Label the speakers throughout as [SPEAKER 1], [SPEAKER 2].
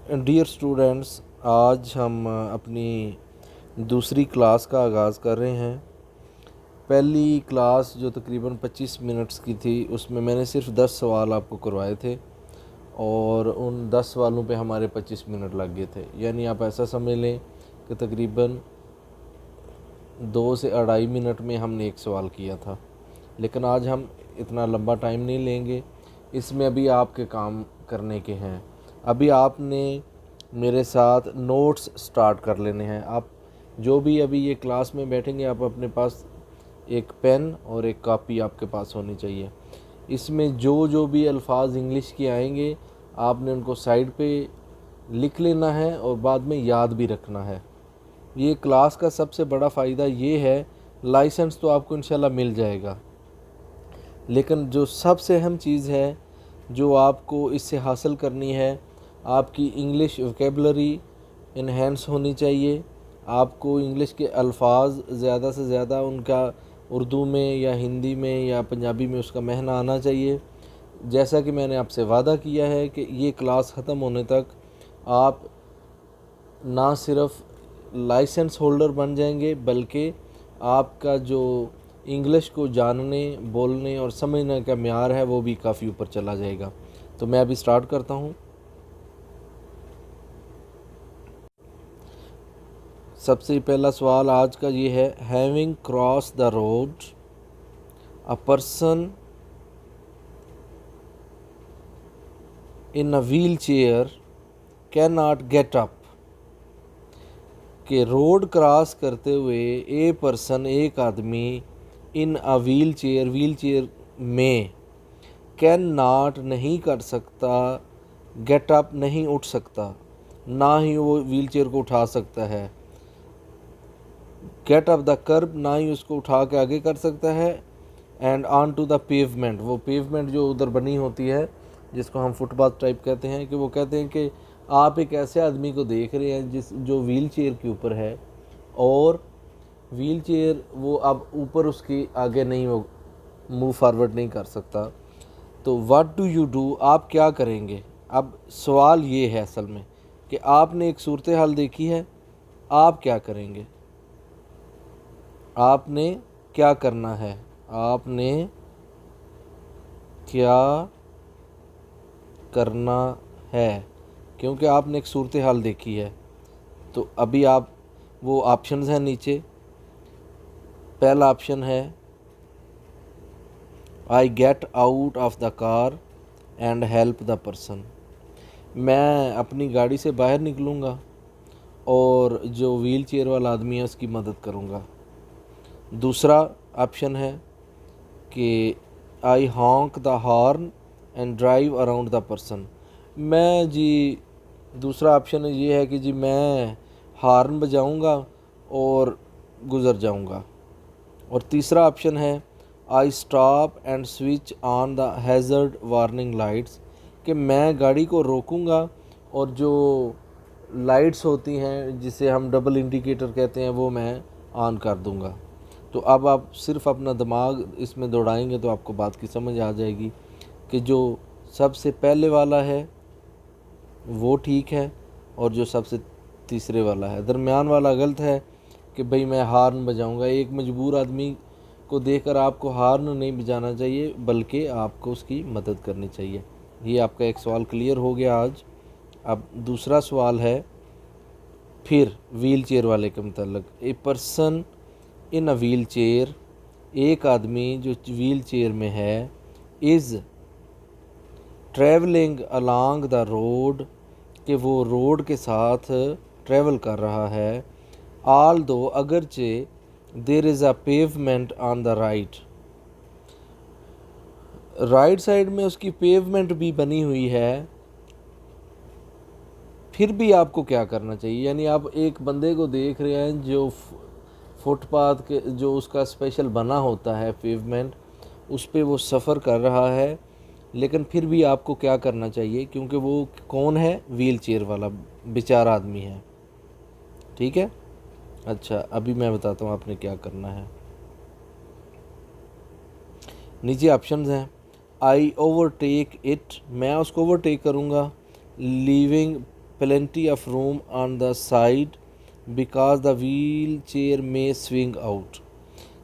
[SPEAKER 1] Dear students, आज हम अपनी दूसरी क्लास का आगाज़ कर रहे हैं। पहली क्लास जो तकरीबन 25 मिनट्स की थी, उसमें मैंने सिर्फ 10 सवाल आपको करवाए थे और उन 10 सवालों पे हमारे 25 मिनट लग गए थे। यानी आप ऐसा समझ लें कि तकरीबन 2 से 2.5 मिनट में हमने एक सवाल किया था। लेकिन आज हम इतना लंबा टाइम नहीं लेंगे, इसमें अभी आपके काम करने के हैं। अभी आपने मेरे साथ नोट्स स्टार्ट कर लेने हैं। आप जो भी अभी ये क्लास में बैठेंगे, आप अपने पास एक पेन और एक कॉपी आपके पास होनी चाहिए। इसमें जो जो भी अल्फाज इंग्लिश के आएंगे, आपने उनको साइड पे लिख लेना है और बाद में याद भी रखना है। ये क्लास का सबसे बड़ा फ़ायदा ये है, लाइसेंस तो आपको इंशाल्लाह मिल जाएगा, लेकिन जो सबसे अहम चीज़ है जो आपको इससे हासिल करनी है, आपकी इंग्लिश वोकेबलरी इन्हेंस होनी चाहिए। आपको इंग्लिश के अल्फाज ज़्यादा से ज़्यादा उनका उर्दू में या हिंदी में या पंजाबी में उसका महना आना चाहिए। जैसा कि मैंने आपसे वादा किया है कि ये क्लास ख़त्म होने तक आप ना सिर्फ लाइसेंस होल्डर बन जाएंगे, बल्कि आपका जो इंग्लिश को जानने, बोलने और समझने का म्यार है वो भी काफ़ी ऊपर चला जाएगा। तो मैं अभी स्टार्ट करता हूँ। सबसे पहला सवाल आज का ये है, having cross the road a person in a wheel chair can not get up. कि रोड क्रॉस करते हुए एक आदमी इन अ व्हील चेयर में कैन नॉट नहीं कर सकता, गेट अप नहीं उठ सकता, ना ही वो व्हील चेयर को उठा सकता है। गेट अप द कर्ब, ना ही उसको उठा के आगे कर सकता है। And on to the pavement, वो पेवमेंट जो उधर बनी होती है जिसको हम फुटपाथ टाइप कहते हैं, कि वो कहते हैं कि आप एक ऐसे आदमी को देख रहे हैं जो व्हील चेयर के ऊपर है और व्हील चेयर वो अब ऊपर उसकी आगे नहीं, वो मूव फॉरवर्ड नहीं कर सकता। तो व्हाट डू यू डू, आप क्या करेंगे। अब सवाल ये है असल में कि आपने एक सूरत हाल देखी है, आप क्या करेंगे, आपने क्या करना है, आपने क्या करना है, क्योंकि आपने एक सूरत हाल देखी है। तो अभी आप वो ऑप्शंस हैं नीचे। पहला ऑप्शन है, I get out of the car and help the person. मैं अपनी गाड़ी से बाहर निकलूँगा और जो व्हील चेयर वाला आदमी है उसकी मदद करूँगा। दूसरा ऑप्शन है कि I honk the horn and drive around the person. मैं जी, दूसरा ऑप्शन ये है कि जी मैं हॉर्न बजाऊंगा और गुज़र जाऊंगा। और तीसरा ऑप्शन है, I stop and switch on the hazard warning lights, कि मैं गाड़ी को रोकूंगा और जो लाइट्स होती हैं जिसे हम डबल इंडिकेटर कहते हैं वो मैं ऑन कर दूंगा। तो अब आप सिर्फ अपना दिमाग इसमें दौड़ाएंगे तो आपको बात की समझ आ जाएगी कि जो सबसे पहले वाला है वो ठीक है और जो सबसे तीसरे वाला है, दरमियान वाला गलत है कि भाई मैं हार्न बजाऊंगा। एक मजबूर आदमी को देखकर आपको हार्न नहीं बजाना चाहिए, बल्कि आपको उसकी मदद करनी चाहिए। ये आपका एक सवाल क्लियर हो गया आज। अब दूसरा सवाल है फिर व्हील चेयर वाले के मतलब, a person in a wheel chair, एक आदमी जो व्हील चेयर में है, is travelling along the road, कि वो रोड के साथ ट्रैवल कर रहा है। आल दो, अगरचे, there is a pavement on the right, right side में उसकी पेवमेंट भी बनी हुई है, फिर भी आपको क्या करना चाहिए। यानी आप एक बंदे को देख रहे हैं जो फुटपाथ के जो उसका स्पेशल बना होता है पेवमेंट, उस पे वो सफ़र कर रहा है, लेकिन फिर भी आपको क्या करना चाहिए, क्योंकि वो कौन है, व्हील चेयर वाला बेचारा आदमी है। ठीक है, अच्छा अभी मैं बताता हूँ आपने क्या करना है। नीचे ऑप्शंस हैं, आई ओवरटेक इट, मैं उसको ओवरटेक करूँगा, leaving plenty of room on the side because the wheelchair may swing out.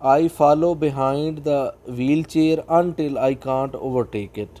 [SPEAKER 1] I follow behind the wheelchair until I can't overtake it.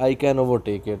[SPEAKER 1] I can overtake it.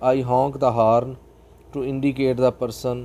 [SPEAKER 1] I honk the horn to indicate the person.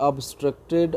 [SPEAKER 1] obstructed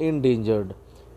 [SPEAKER 1] endangered،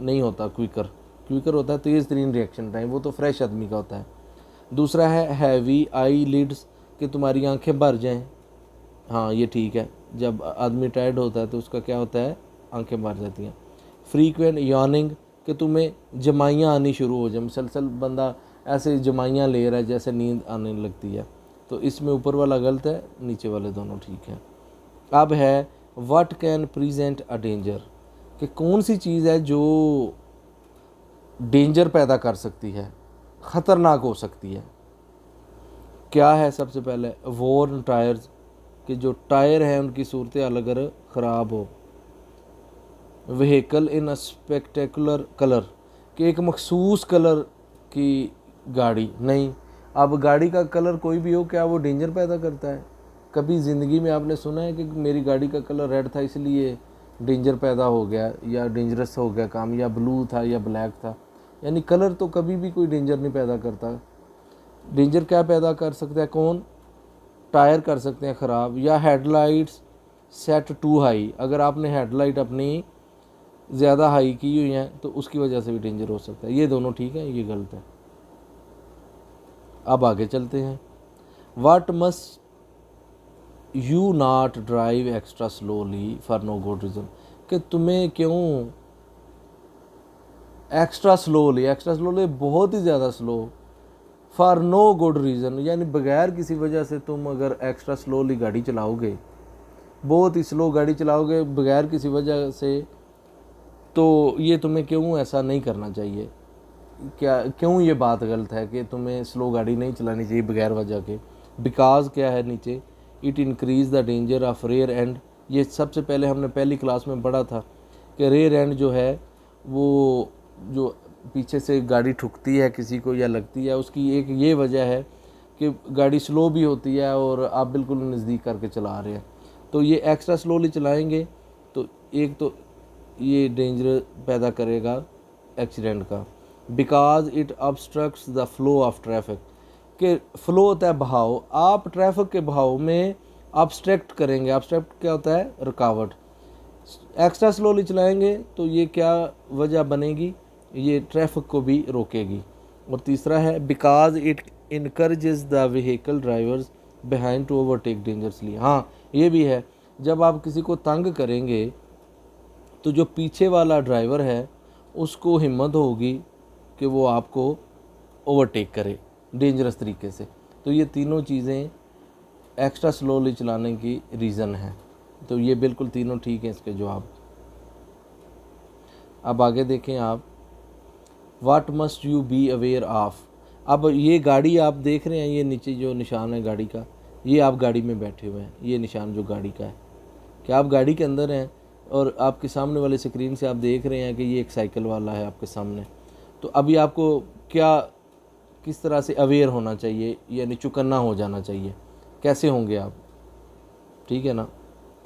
[SPEAKER 1] नहीं होता quicker होता है तेज़ तरीन reaction time, वो तो fresh आदमी का होता है। दूसरा है हैवी आई लिड्स, कि तुम्हारी आंखें भर जाएं। हाँ ये ठीक है, जब आदमी टायर्ड होता है तो उसका क्या होता है, आंखें भर जाती हैं। फ्रीक्वेंट यॉर्निंग, कि तुम्हें जमाइयाँ आनी शुरू हो जाए, मुसलसल बंदा ऐसे जमाइयाँ ले रहा है जैसे नींद आने लगती है, तो इसमें ऊपर वाला गलत है, नीचे वाले दोनों ठीक हैं। अब है what can present a danger, कि कौन सी चीज़ है जो डेंजर पैदा कर सकती है, ख़तरनाक हो सकती है। क्या है, सबसे पहले वोर्न टायर्स, कि जो टायर हैं उनकी सूरत हाल अगर ख़राब हो। Vehicle in a spectacular colour, कि एक मखसूस कलर की गाड़ी नहीं। अब गाड़ी का कलर कोई भी हो, क्या वो डेंजर पैदा करता है? कभी ज़िंदगी में आपने सुना है कि मेरी गाड़ी का कलर रेड था इसलिए डेंजर पैदा हो गया या डेंजरस हो गया काम, या ब्लू था या ब्लैक था? यानी कलर तो कभी भी कोई डेंजर नहीं पैदा करता। डेंजर क्या पैदा कर सकता है, कौन? टायर कर सकते हैं ख़राब, या हेडलाइट्स सेट टू हाई, अगर आपने हेडलाइट अपनी ज़्यादा हाई की हुई हैं तो उसकी वजह से भी डेंजर हो सकता है। ये दोनों ठीक है, ये गलत है। अब आगे चलते हैं। What must you not drive extra slowly for no good reason, कि तुम्हें क्यों एक्स्ट्रा स्लोली बहुत ही ज़्यादा slow, for no good reason, यानी बगैर किसी वजह से तुम अगर एक्स्ट्रा स्लोली गाड़ी चलाओगे, बहुत ही स्लो गाड़ी चलाओगे बगैर किसी वजह से, तो ये तुम्हें क्यों ऐसा नहीं करना चाहिए? क्या क्यों ये बात गलत है कि तुम्हें स्लो गाड़ी नहीं चलानी चाहिए बगैर वजह के? बिकॉज क्या है नीचे, it increase the danger of rear end, ये सबसे पहले हमने पहली क्लास में पढ़ा था कि रेयर एंड जो है वो जो पीछे से गाड़ी ठुकती है किसी को या लगती है, उसकी एक ये वजह है कि गाड़ी स्लो भी होती है और आप बिल्कुल नज़दीक करके चला रहे हैं, तो ये एक्स्ट्रा स्लोली चलाएंगे तो एक तो ये डेंजर पैदा करेगा एक्सीडेंट का। Because it obstructs the flow of traffic, के फ्लो होता है बहाव, आप ट्रैफिक के बहाव में ऑब्स्ट्रक्ट करेंगे। ऑब्स्ट्रक्ट क्या होता है, रुकावट। एक्स्ट्रा स्लोली चलाएंगे तो ये क्या वजह बनेगी, ये ट्रैफिक को भी रोकेगी। और तीसरा है because it encourages the vehicle drivers behind to overtake dangerously. हाँ ये भी है, जब आप किसी को तंग करेंगे तो जो पीछे वाला ड्राइवर है उसको हिम्मत होगी कि वो आपको ओवरटेक करे डेंजरस तरीके से। तो ये तीनों चीज़ें एक्स्ट्रा स्लोली चलाने की रीज़न है, तो ये बिल्कुल तीनों ठीक हैं इसके जवाब। अब आगे देखें आप, what must you be aware of. अब ये गाड़ी आप देख रहे हैं, ये नीचे जो निशान है गाड़ी का, ये आप गाड़ी में बैठे हुए हैं, ये निशान जो गाड़ी का है, क्या आप गाड़ी के अंदर हैं और आपके सामने वाले स्क्रीन से आप देख रहे हैं कि ये एक साइकिल वाला है आपके सामने। तो अभी आपको क्या किस तरह से अवेयर होना चाहिए, यानी चौकन्ना हो जाना चाहिए, कैसे होंगे आप? ठीक है ना,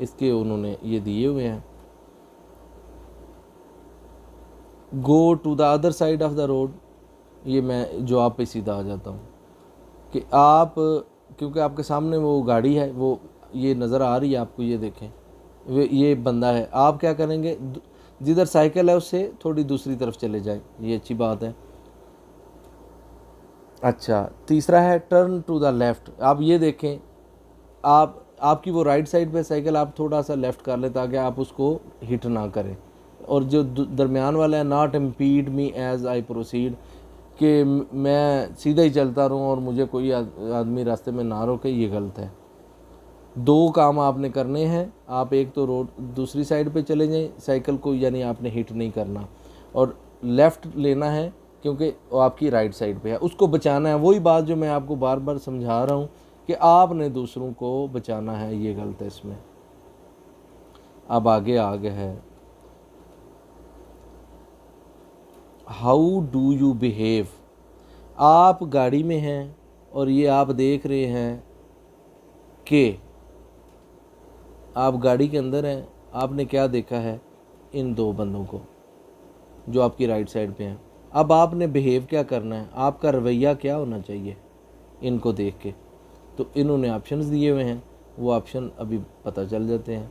[SPEAKER 1] इसके उन्होंने ये दिए हुए हैं। Go to the other side of the road, ये मैं जवाब पे सीधा आ जाता हूँ कि आप, क्योंकि आपके सामने वो गाड़ी है, वो ये नज़र आ रही है आपको, ये देखें ये बंदा है, आप क्या करेंगे, जिधर साइकिल है उससे थोड़ी दूसरी तरफ चले जाएं, ये अच्छी बात है। अच्छा, तीसरा है टर्न टू द लेफ़्ट, आप ये देखें, आपकी वो राइट साइड पे साइकिल, आप थोड़ा सा लेफ़्ट कर लें ताकि आप उसको हिट ना करें। और जो दरमियान वाला है, not impede me as I proceed, कि मैं सीधा ही चलता रहूँ और मुझे कोई आदमी रास्ते में ना रोके, ये गलत है। दो काम आपने करने हैं, आप एक तो रोड दूसरी साइड पे चले जाएं साइकिल को, यानी आपने हिट नहीं करना, और लेफ़्ट लेना है क्योंकि वो आपकी राइट साइड पे है, उसको बचाना है। वही बात जो मैं आपको बार बार समझा रहा हूँ कि आपने दूसरों को बचाना है, ये गलत है इसमें। अब आगे है, हाउ डू यू बिहेव। आप गाड़ी में हैं और ये आप देख रहे हैं कि आप गाड़ी के अंदर हैं, आपने क्या देखा है, इन दो बंदों को जो आपकी राइट साइड पे हैं। अब आपने बिहेव क्या करना है, आपका रवैया क्या होना चाहिए इनको देख के। तो इन्होंने ऑप्शंस दिए हुए हैं, वो ऑप्शन अभी पता चल जाते हैं।